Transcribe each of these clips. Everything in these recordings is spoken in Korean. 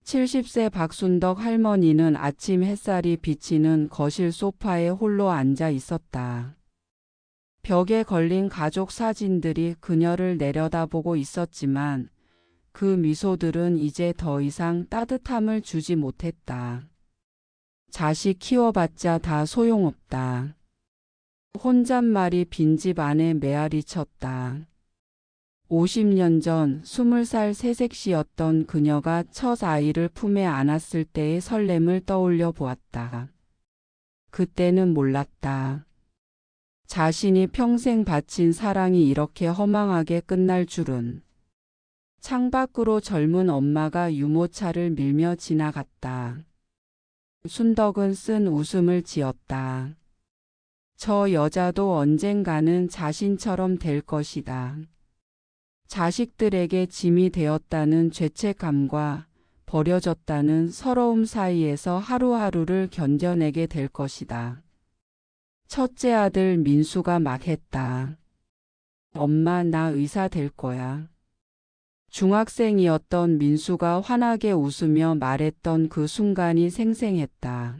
70세 박순덕 할머니는 아침 햇살이 비치는 거실 소파에 홀로 앉아 있었다. 벽에 걸린 가족 사진들이 그녀를 내려다보고 있었지만 그 미소들은 이제 더 이상 따뜻함을 주지 못했다. 자식 키워봤자 다 소용없다. 혼잣말이 빈집 안에 메아리 쳤다. 50년 전 20살 새색시였던 그녀가 첫 아이를 품에 안았을 때의 설렘을 떠올려 보았다. 그때는 몰랐다. 자신이 평생 바친 사랑이 이렇게 허망하게 끝날 줄은. 창밖으로 젊은 엄마가 유모차를 밀며 지나갔다. 순덕은 쓴 웃음을 지었다. 저 여자도 언젠가는 자신처럼 될 것이다. 자식들에게 짐이 되었다는 죄책감과 버려졌다는 서러움 사이에서 하루하루를 견뎌내게 될 것이다. 첫째 아들 민수가 막 했다. 엄마, 나 의사 될 거야. 중학생이었던 민수가 환하게 웃으며 말했던 그 순간이 생생했다.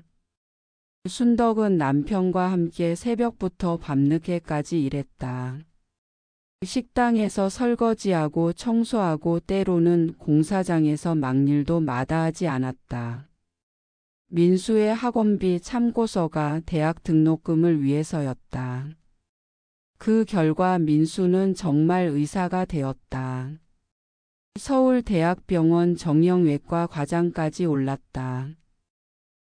순덕은 남편과 함께 새벽부터 밤늦게까지 일했다. 식당에서 설거지하고 청소하고 때로는 공사장에서 막일도 마다하지 않았다. 민수의 학원비 참고서가 대학 등록금을 위해서였다. 그 결과 민수는 정말 의사가 되었다. 서울대학병원 정형외과 과장까지 올랐다.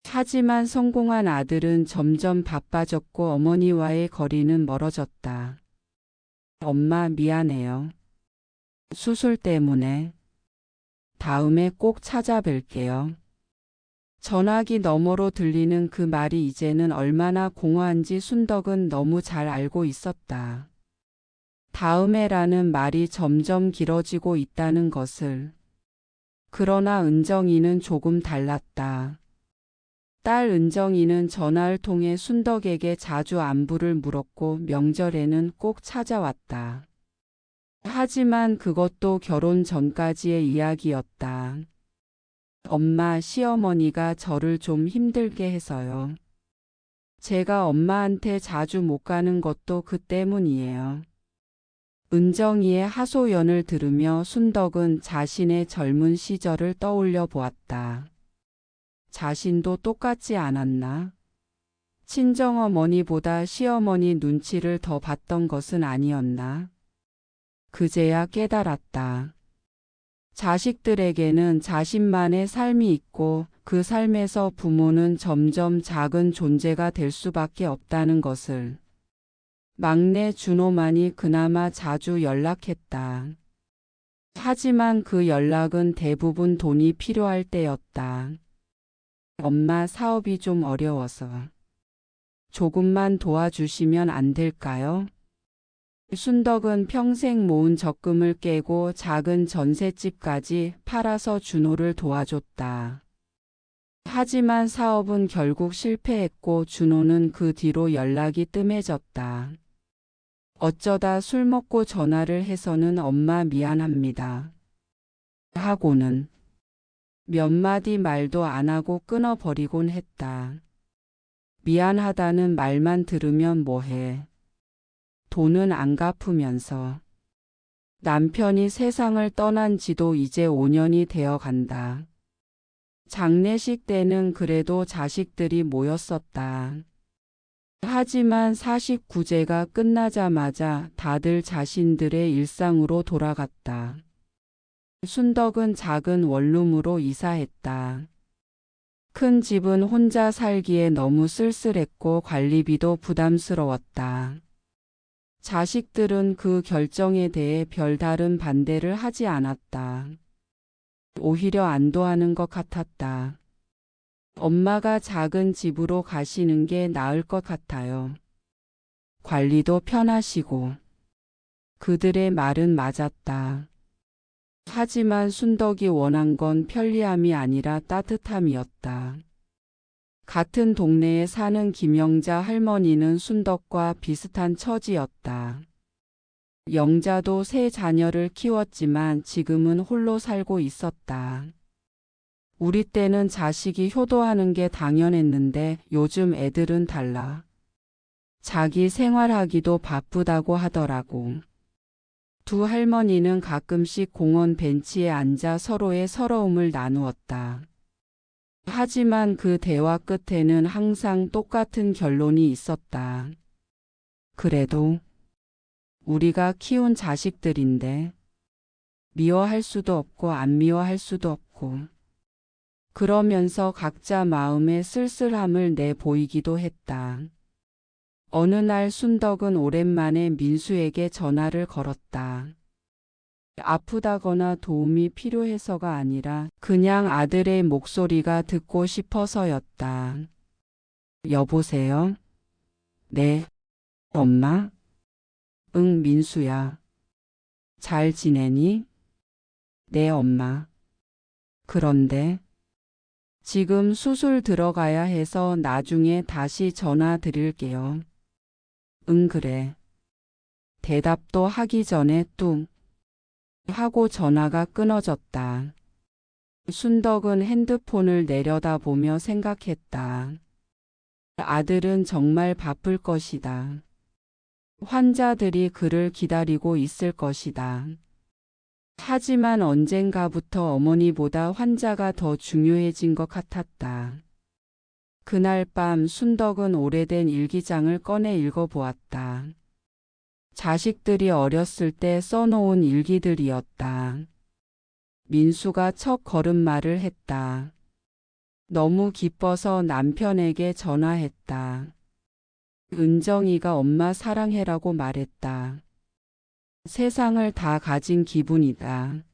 하지만 성공한 아들은 점점 바빠졌고 어머니와의 거리는 멀어졌다. 엄마, 미안해요. 수술 때문에. 다음에 꼭 찾아뵐게요. 전화기 너머로 들리는 그 말이 이제는 얼마나 공허한지 순덕은 너무 잘 알고 있었다. 다음에라는 말이 점점 길어지고 있다는 것을. 그러나 은정이는 조금 달랐다. 딸 은정이는 전화를 통해 순덕에게 자주 안부를 물었고 명절에는 꼭 찾아왔다. 하지만 그것도 결혼 전까지의 이야기였다. 엄마, 시어머니가 저를 좀 힘들게 해서요. 제가 엄마한테 자주 못 가는 것도 그 때문이에요. 은정이의 하소연을 들으며 순덕은 자신의 젊은 시절을 떠올려 보았다. 자신도 똑같지 않았나? 친정어머니보다 시어머니 눈치를 더 봤던 것은 아니었나? 그제야 깨달았다. 자식들에게는 자신만의 삶이 있고 그 삶에서 부모는 점점 작은 존재가 될 수밖에 없다는 것을. 막내 준호만이 그나마 자주 연락했다. 하지만 그 연락은 대부분 돈이 필요할 때였다. 엄마, 사업이 좀 어려워서. 조금만 도와주시면 안 될까요? 순덕은 평생 모은 적금을 깨고 작은 전셋집까지 팔아서 준호를 도와줬다. 하지만 사업은 결국 실패했고 준호는 그 뒤로 연락이 뜸해졌다. 어쩌다 술 먹고 전화를 해서는 엄마 미안합니다. 하고는 몇 마디 말도 안 하고 끊어버리곤 했다. 미안하다는 말만 들으면 뭐해. 돈은 안 갚으면서. 남편이 세상을 떠난 지도 이제 5년이 되어 간다. 장례식 때는 그래도 자식들이 모였었다. 하지만 49제가 끝나자마자 다들 자신들의 일상으로 돌아갔다. 순덕은 작은 원룸으로 이사했다. 큰 집은 혼자 살기에 너무 쓸쓸했고 관리비도 부담스러웠다. 자식들은 그 결정에 대해 별다른 반대를 하지 않았다. 오히려 안도하는 것 같았다. 엄마가 작은 집으로 가시는 게 나을 것 같아요. 관리도 편하시고. 그들의 말은 맞았다. 하지만 순덕이 원한 건 편리함이 아니라 따뜻함이었다. 같은 동네에 사는 김영자 할머니는 순덕과 비슷한 처지였다. 영자도 세 자녀를 키웠지만 지금은 홀로 살고 있었다. 우리 때는 자식이 효도하는 게 당연했는데 요즘 애들은 달라. 자기 생활하기도 바쁘다고 하더라고. 두 할머니는 가끔씩 공원 벤치에 앉아 서로의 서러움을 나누었다. 하지만 그 대화 끝에는 항상 똑같은 결론이 있었다. 그래도 우리가 키운 자식들인데 미워할 수도 없고 안 미워할 수도 없고 그러면서 각자 마음의 쓸쓸함을 내보이기도 했다. 어느 날 순덕은 오랜만에 민수에게 전화를 걸었다. 아프다거나 도움이 필요해서가 아니라 그냥 아들의 목소리가 듣고 싶어서였다. 여보세요? 네, 엄마? 응, 민수야. 잘 지내니? 네, 엄마. 그런데 지금 수술 들어가야 해서 나중에 다시 전화 드릴게요. 응, 그래. 대답도 하기 전에 뚱 하고 전화가 끊어졌다. 순덕은 핸드폰을 내려다보며 생각했다. 아들은 정말 바쁠 것이다. 환자들이 그를 기다리고 있을 것이다. 하지만 언젠가부터 어머니보다 환자가 더 중요해진 것 같았다. 그날 밤 순덕은 오래된 일기장을 꺼내 읽어보았다. 자식들이 어렸을 때 써놓은 일기들이었다. 민수가 첫 걸음마를 했다. 너무 기뻐서 남편에게 전화했다. 은정이가 엄마 사랑해라고 말했다. 세상을 다 가진 기분이다.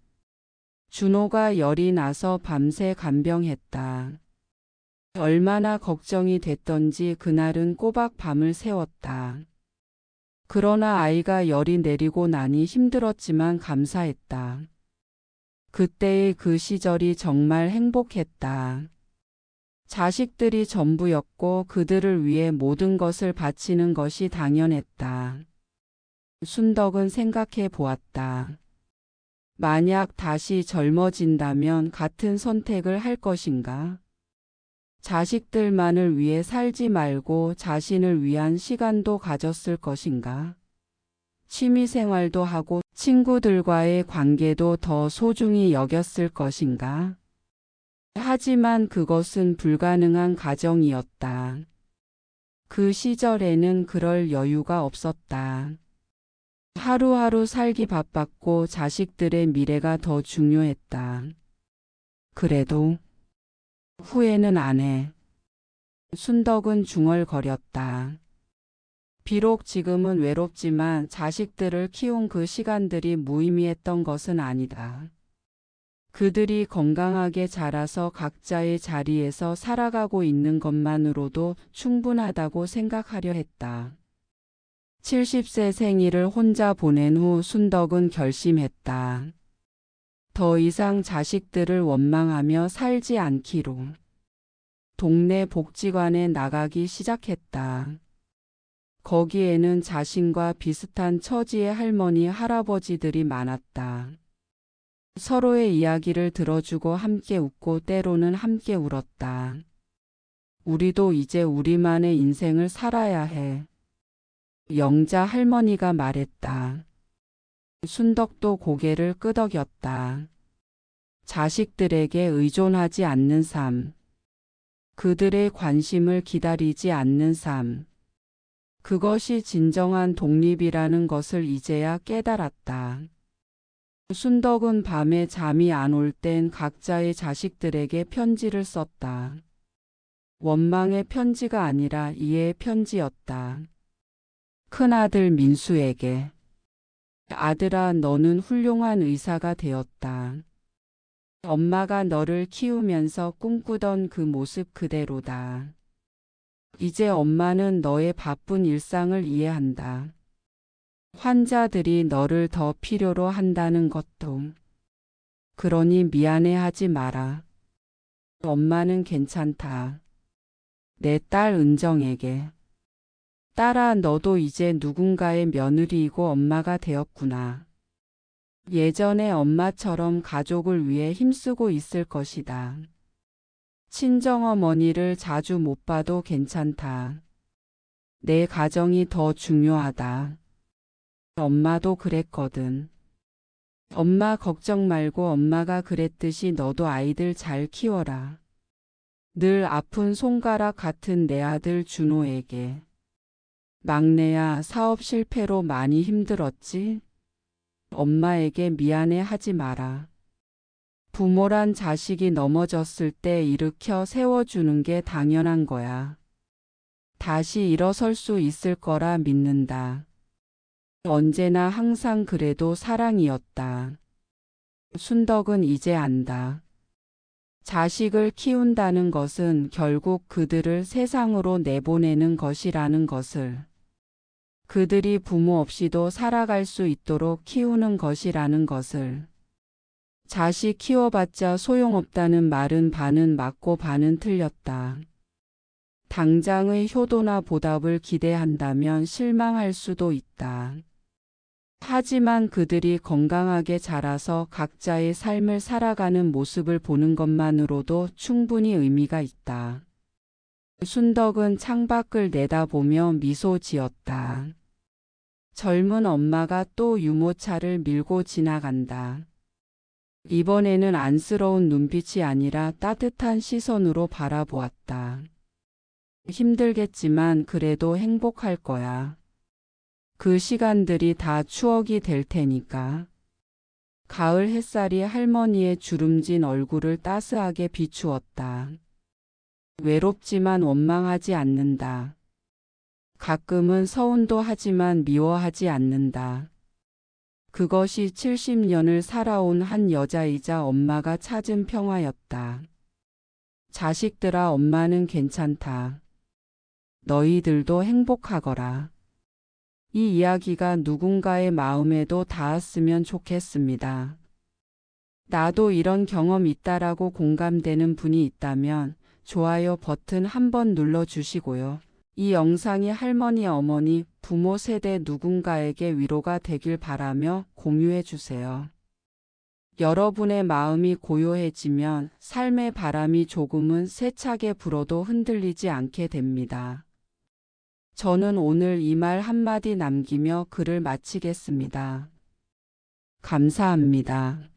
준호가 열이 나서 밤새 간병했다. 얼마나 걱정이 됐던지 그날은 꼬박 밤을 새웠다. 그러나 아이가 열이 내리고 나니 힘들었지만 감사했다. 그때의 그 시절이 정말 행복했다. 자식들이 전부였고 그들을 위해 모든 것을 바치는 것이 당연했다. 순덕은 생각해 보았다. 만약 다시 젊어진다면 같은 선택을 할 것인가? 자식들만을 위해 살지 말고 자신을 위한 시간도 가졌을 것인가? 취미생활도 하고 친구들과의 관계도 더 소중히 여겼을 것인가? 하지만 그것은 불가능한 가정이었다. 그 시절에는 그럴 여유가 없었다. 하루하루 살기 바빴고 자식들의 미래가 더 중요했다. 그래도 후회는 안 해. 순덕은 중얼거렸다. 비록 지금은 외롭지만 자식들을 키운 그 시간들이 무의미했던 것은 아니다. 그들이 건강하게 자라서 각자의 자리에서 살아가고 있는 것만으로도 충분하다고 생각하려 했다. 70세 생일을 혼자 보낸 후 순덕은 결심했다. 더 이상 자식들을 원망하며 살지 않기로. 동네 복지관에 나가기 시작했다. 거기에는 자신과 비슷한 처지의 할머니, 할아버지들이 많았다. 서로의 이야기를 들어주고 함께 웃고 때로는 함께 울었다. 우리도 이제 우리만의 인생을 살아야 해. 영자 할머니가 말했다. 순덕도 고개를 끄덕였다. 자식들에게 의존하지 않는 삶. 그들의 관심을 기다리지 않는 삶. 그것이 진정한 독립이라는 것을 이제야 깨달았다. 순덕은 밤에 잠이 안 올 땐 각자의 자식들에게 편지를 썼다. 원망의 편지가 아니라 이해의 편지였다. 큰아들 민수에게. 아들아, 너는 훌륭한 의사가 되었다. 엄마가 너를 키우면서 꿈꾸던 그 모습 그대로다. 이제 엄마는 너의 바쁜 일상을 이해한다. 환자들이 너를 더 필요로 한다는 것도. 그러니 미안해하지 마라. 엄마는 괜찮다. 내 딸 은정에게. 딸아, 너도 이제 누군가의 며느리이고 엄마가 되었구나. 예전에 엄마처럼 가족을 위해 힘쓰고 있을 것이다. 친정어머니를 자주 못 봐도 괜찮다. 내 가정이 더 중요하다. 엄마도 그랬거든. 엄마 걱정 말고 엄마가 그랬듯이 너도 아이들 잘 키워라. 늘 아픈 손가락 같은 내 아들 준호에게. 막내야, 사업 실패로 많이 힘들었지? 엄마에게 미안해 하지 마라. 부모란 자식이 넘어졌을 때 일으켜 세워주는 게 당연한 거야. 다시 일어설 수 있을 거라 믿는다. 언제나 항상 그래도 사랑이었다. 순덕은 이제 안다. 자식을 키운다는 것은 결국 그들을 세상으로 내보내는 것이라는 것을. 그들이 부모 없이도 살아갈 수 있도록 키우는 것이라는 것을. 자식 키워봤자 소용없다는 말은 반은 맞고 반은 틀렸다. 당장의 효도나 보답을 기대한다면 실망할 수도 있다. 하지만 그들이 건강하게 자라서 각자의 삶을 살아가는 모습을 보는 것만으로도 충분히 의미가 있다. 순덕은 창밖을 내다보며 미소 지었다. 젊은 엄마가 또 유모차를 밀고 지나간다. 이번에는 안쓰러운 눈빛이 아니라 따뜻한 시선으로 바라보았다. 힘들겠지만 그래도 행복할 거야. 그 시간들이 다 추억이 될 테니까. 가을 햇살이 할머니의 주름진 얼굴을 따스하게 비추었다. 외롭지만 원망하지 않는다. 가끔은 서운도 하지만 미워하지 않는다. 그것이 70년을 살아온 한 여자이자 엄마가 찾은 평화였다. 자식들아, 엄마는 괜찮다. 너희들도 행복하거라. 이 이야기가 누군가의 마음에도 닿았으면 좋겠습니다. 나도 이런 경험 있다라고 공감되는 분이 있다면 좋아요 버튼 한번 눌러주시고요. 이 영상이 할머니, 어머니, 부모 세대 누군가에게 위로가 되길 바라며 공유해 주세요. 여러분의 마음이 고요해지면 삶의 바람이 조금은 세차게 불어도 흔들리지 않게 됩니다. 저는 오늘 이 말 한마디 남기며 글을 마치겠습니다. 감사합니다.